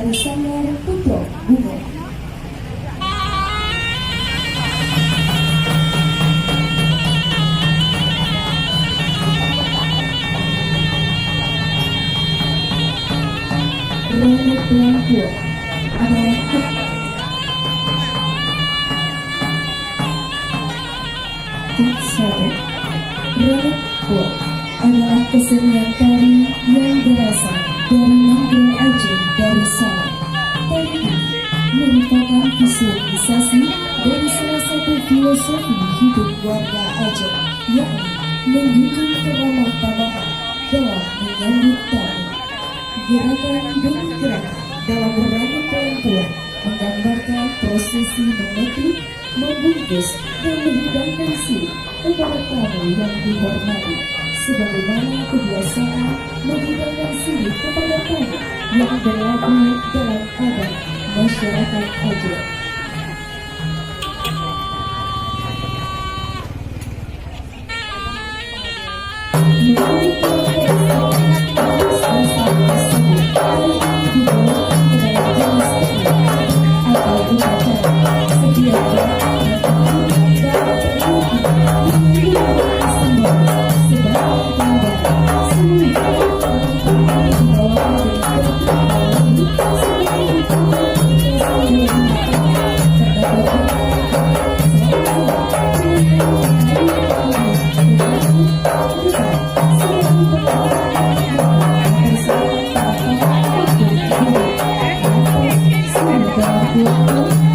dari Sanggar Putra Bungo. Rene Pelangkuan adalah Relic Work adalah kesenian tari yang berasal dari negeri Aceh Darussalam. Tari merupakan visualisasi dari salah satu filosofi hidup warga Aceh, yakni menjunjung keramah tamahan dalam menyambut tamu. Gerakan demi gerakan dalam rangka perempuan menggambarkan prosesi memetik, membungkus, dan menghidangkan sirih kepada tamu yang dihormati, sebagaimana kebiasaan menghidangkan sirih kepada tamu yang berlaku dalam adat masyarakat Aceh. Thank you.